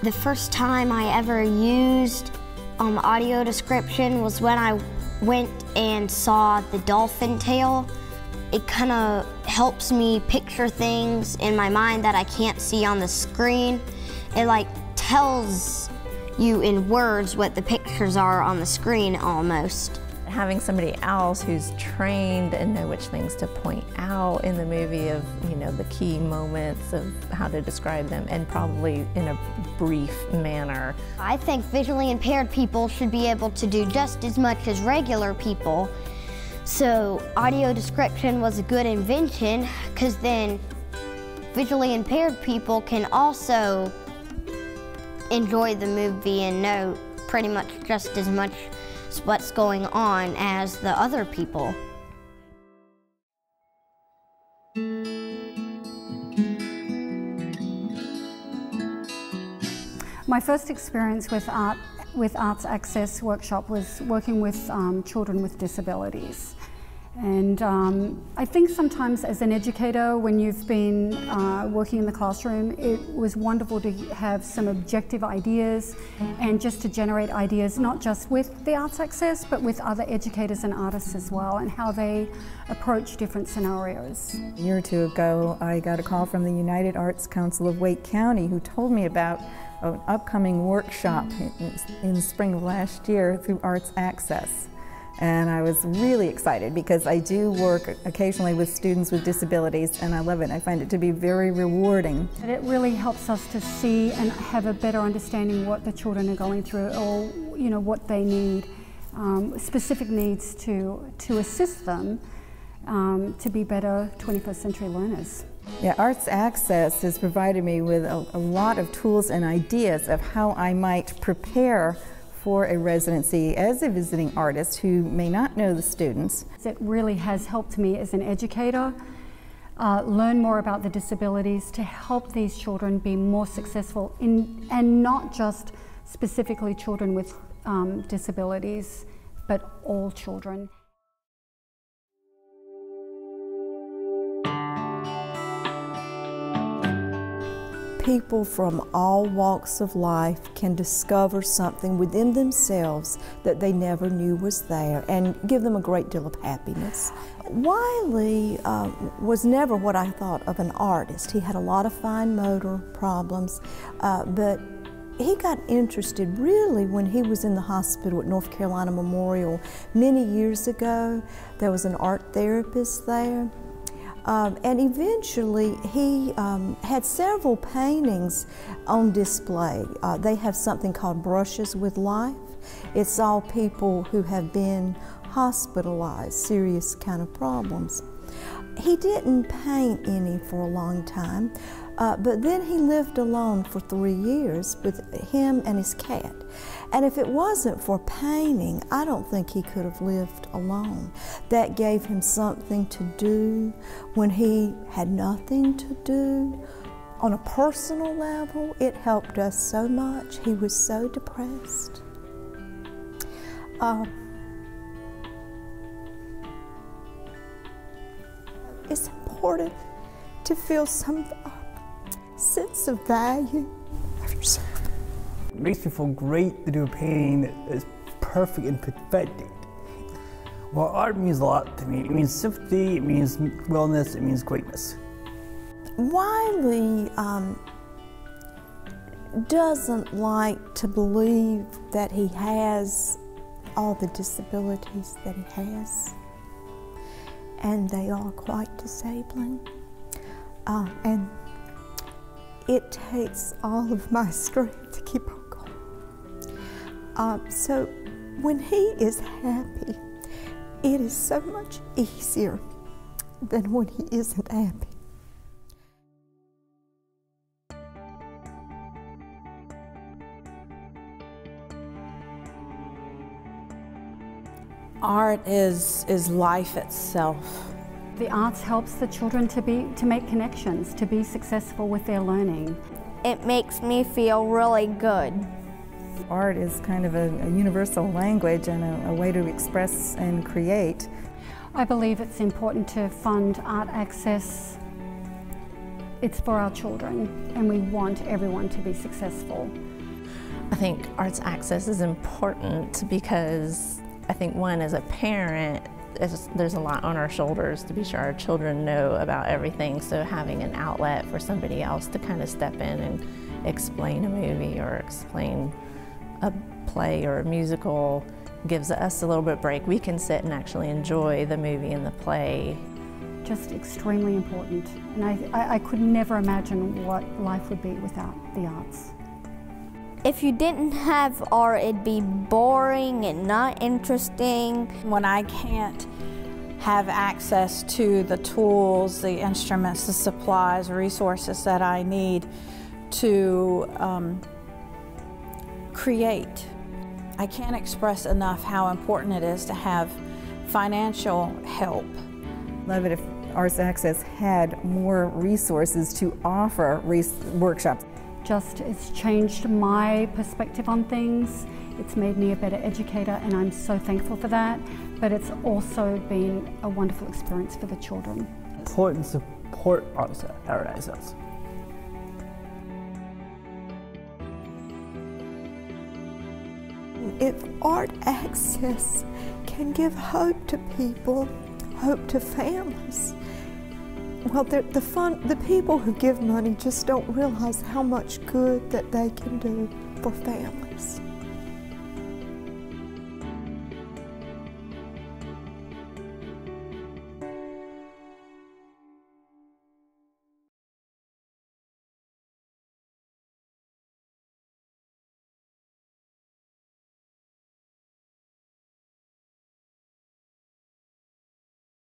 The first time I ever used audio description was when I went and saw the dolphin tail. It kind of helps me picture things in my mind that I can't see on the screen. It like tells you in words what the pictures are on the screen almost. Having somebody else who's trained and know which things to point out in the movie of, the key moments of how to describe them, and probably in a brief manner. I think visually impaired people should be able to do just as much as regular people. So audio description was a good invention, because then visually impaired people can also enjoy the movie and know pretty much just as much what's going on as the other people. My first experience with Arts Access Workshop was working with children with disabilities. And I think sometimes as an educator, when you've been working in the classroom, it was wonderful to have some objective ideas and just to generate ideas, not just with the Arts Access, but with other educators and artists as well, and how they approach different scenarios. A year or two ago, I got a call from the United Arts Council of Wake County, who told me about an upcoming workshop in the spring of last year through Arts Access. And I was really excited because I do work occasionally with students with disabilities, and I love it. I find it to be very rewarding. It really helps us to see and have a better understanding what the children are going through, or what they need, specific needs to assist them to be better 21st century learners. Yeah, Arts Access has provided me with a lot of tools and ideas of how I might prepare for a residency as a visiting artist who may not know the students. It really has helped me as an educator learn more about the disabilities to help these children be more successful and not just specifically children with disabilities, but all children. People from all walks of life can discover something within themselves that they never knew was there and give them a great deal of happiness. Wiley was never what I thought of an artist. He had a lot of fine motor problems, but he got interested really when he was in the hospital at North Carolina Memorial many years ago. There was an art therapist there. And eventually he had several paintings on display. They have something called Brushes with Life. It's all people who have been hospitalized, serious kind of problems. He didn't paint any for a long time, but then he lived alone for 3 years with him and his cat. And if it wasn't for painting, I don't think he could have lived alone. That gave him something to do when he had nothing to do. On a personal level, it helped us so much. He was so depressed. It's important to feel some sense of value of yourself. It makes me feel great to do a painting that is perfect and perfected. Well, art means a lot to me. It means sympathy, it means wellness, it means greatness. Wiley doesn't like to believe that he has all the disabilities that he has, and they are quite disabling. And it takes all of my strength to keep on going. So when he is happy, it is so much easier than when he isn't happy. Art is life itself. The arts helps the children to make connections, to be successful with their learning. It makes me feel really good. Art is kind of a universal language and a way to express and create. I believe it's important to fund Art Access. It's for our children, and we want everyone to be successful. I think arts access is important because I think, one, as a parent, there's a lot on our shoulders to be sure our children know about everything, so having an outlet for somebody else to kind of step in and explain a movie or explain a play or a musical gives us a little bit of break. We can sit and actually enjoy the movie and the play. Just extremely important, and I could never imagine what life would be without the arts. If you didn't have art, it'd be boring and not interesting. When I can't have access to the tools, the instruments, the supplies, resources that I need to create, I can't express enough how important it is to have financial help. Love it if Arts Access had more resources to offer workshops. It's changed my perspective on things. It's made me a better educator, and I'm so thankful for that. But it's also been a wonderful experience for the children. Important support Arts Access. If Art Access can give hope to people, hope to families, well, the people who give money just don't realize how much good that they can do for families.